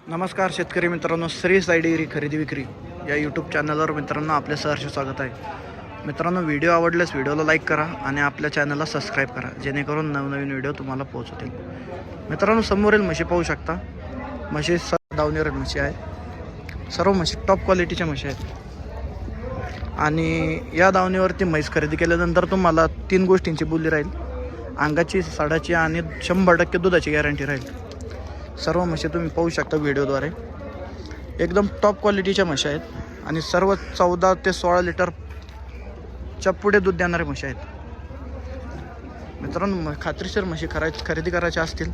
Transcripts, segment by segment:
नमस्कार शेतकरी मित्रांनो, श्री साई डेअरी खरेदी विक्री या यूट्यूब चॅनलवर मित्रांनो आपले सहर्ष स्वागत आहे. मित्रांनो, व्हिडिओ आवडल्यास व्हिडिओला लाईक करा आणि आपल्या चॅनलला सबस्क्राईब करा, जेणेकरून नवनवीन व्हिडिओ तुम्हाला पोहोचतील. मित्रांनो, समोरील म्हशी पाहू शकता. म्हशी दावणीवर म्हशी आहेत. सर्व म्हशी टॉप क्वालिटीच्या म्हशी आहेत आणि या दावणीवरती म्हैस खरेदी केल्यानंतर तुम्हाला 3 गोष्टींची बोली राहील: अंगाची, साडाची आणि 100% दुधाची गॅरंटी राहील. सर्व म्हशी तुम्ही पाहू शकता व्हिडिओद्वारे. एकदम टॉप क्वालिटीच्या म्हशी आहेत आणि सर्व 14 ते 16 लिटरच्या पुढे दूध देणारे म्हशी आहेत. मित्रांनो, खात्रीशीर म्हशी खरेदी करायच्या असतील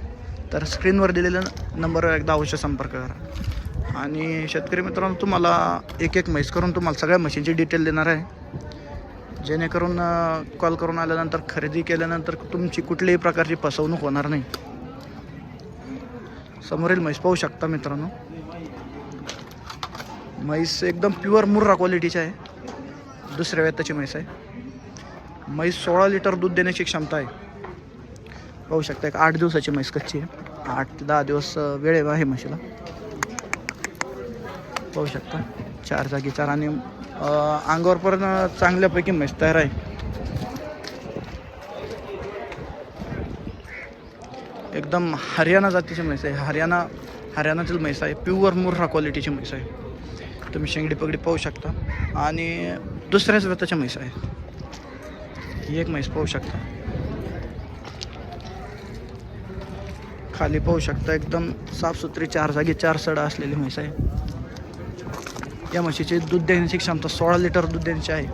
तर स्क्रीनवर दिलेल्या नंबरवर एकदा अवश्य संपर्क करा. आणि शेतकरी मित्रांनो, तुम्हाला एक म्हैस करून तुम्हाला सगळ्या म्हशींची डिटेल देणार आहे, जेणेकरून कॉल करून आल्यानंतर खरेदी केल्यानंतर तुमची कुठल्याही प्रकारची फसवणूक होणार नाही. समोरील म्हैस पाहू शकता मित्रांनो. म्हैस एकदम प्युअर मुर्रा क्वालिटीची आहे. दुसऱ्या वेताची म्हैस आहे. म्हैस 16 लिटर दूध देण्याची क्षमता आहे. पाहू शकता, एक 8 दिवसाची म्हैस कच्ची आहे. 8 ते 10 दिवस वेळ आहे म्हशीला. पाहू शकता 4 जागी 4 आणि अंगावर पण चांगल्यापैकी म्हैस तयार आहे. एकदम हरियाणा जातीची म्हैस आहे. हरियाणातील म्हैस आहे. प्युअर मुर्रा क्वालिटीची म्हैस आहे. तुम्ही शेंगडी पगडी पाहू शकता. आणि दुसऱ्याच वेताच्या म्हैस आहे. ही एक म्हैस पाहू शकता. खाली पाहू शकता, एकदम साफसुथरी 4 जागी 4 सडा असलेली म्हैस आहे. या म्हशीची दूध देण्याची क्षमता 16 लिटर दूध देण्याची आहे.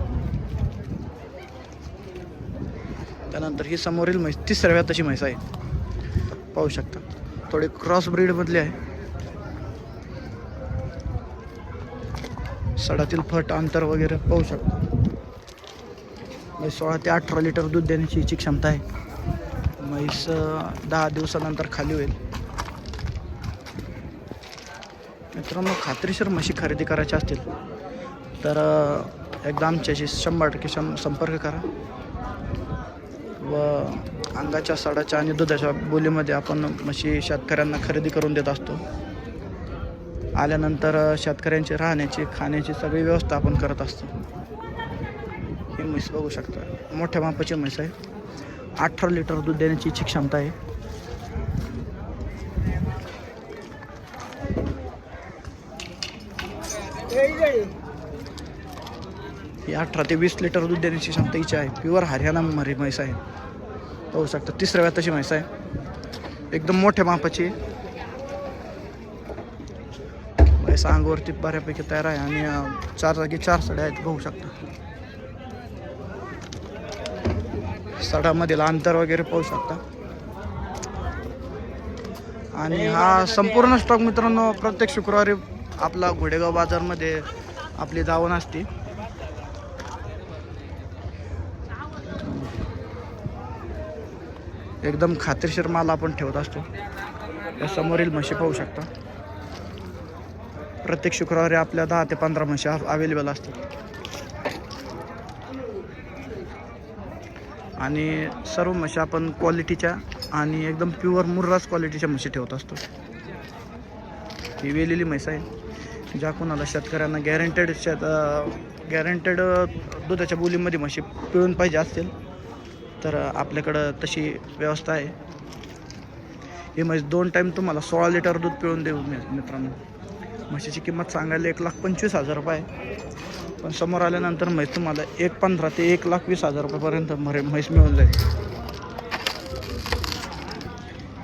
त्यानंतर ही समोरील म्हैस 3ऱ्या वेताची म्हैस आहे. पाहू शकता, थोडी क्रॉस ब्रीडमधली आहे. सडातील फट, अंतर वगैरे पाहू शकता. 16 ते 18 लिटर दूध देण्याची हिची क्षमता आहे. म्हैस 10 दिवसानंतर खाली होईल. मित्रांनो, खात्रीशीर म्हशी खरेदी करायच्या असतील तर एकदा आमच्याशी 100% संपर्क करा व अंगाच्या, साडाच्या आणि दुधाच्या बोलीमध्ये आपण म्हशी शेतकऱ्यांना खरेदी करून देत असतो. आल्यानंतर शेतकऱ्यांची राहण्याची, खाण्याची सगळी व्यवस्था आपण करत असतो. ही म्हैस बघू शकता, मोठ्या मापाची म्हैस आहे. 18 लिटर दूध देण्याची इच्छिक क्षमता आहे. ही 18 ते 20 लिटर दूध देण्याची क्षमता हिची आहे. प्युअर हरियाणा म्हैस आहे. पाहू शकता, 3ऱ्या वेताची म्हैस आहे. एकदम मोठ्या मापाची म्हैस. अंगावरती बऱ्यापैकी तयार आहे आणि 4 जागी 4 सड्या आहेत. पाहू शकता. सडामधील अंतर वगैरे पाहू शकता. आणि हा संपूर्ण स्टॉक मित्रांनो प्रत्येक शुक्रवारी आपला घोडेगाव बाजारमध्ये आपली दावण असते. एकदम खात्रीशीर माल आपण ठेवत असतो. या समोरील म्हशी पाहू शकता. प्रत्येक शुक्रवारी आपल्या 10 ते 15 म्हशी अवेलेबल असतात. आणि सर्व म्हशी आपण क्वालिटीच्या आणि एकदम प्युअर मुर्रास क्वालिटीच्या म्हशी ठेवत असतो. ही वेलेली म्हैस आहे. ज्या कोणाला शेतकऱ्यांना गॅरंटेड दुधाच्या बोलीमध्ये म्हशी पिळून पाहिजे असतील तर आपल्याकडं तशी व्यवस्था आहे. ही म्हैस 2 टाईम तुम्हाला 16 लिटर दूध पिळून देऊ मित्रांनो. म्हशीची किंमत सांगायला 1,25,000 रुपये आहे, पण समोर आल्यानंतर म्हैस तुम्हाला 1,15,000 ते 1,20,000 रुपयापर्यंत म्हैस मिळून जाईल.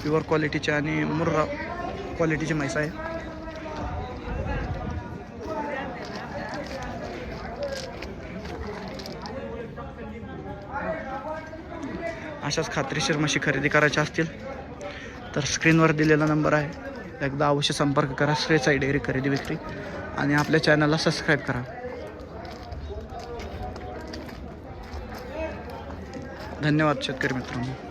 प्युअर क्वालिटीची आणि मुर्रा क्वालिटीची म्हैस आहे. अशाच खात्रीशीर म्हशी खरेदी करायच्या असतील तर स्क्रीनवर दिलेला नंबर आहे, एकदा अवश्य संपर्क करा. श्री साई डेअरी खरेदी विक्री आणि आपल्या चॅनलला सबस्क्राईब करा. धन्यवाद शेतकरी मित्रांनो.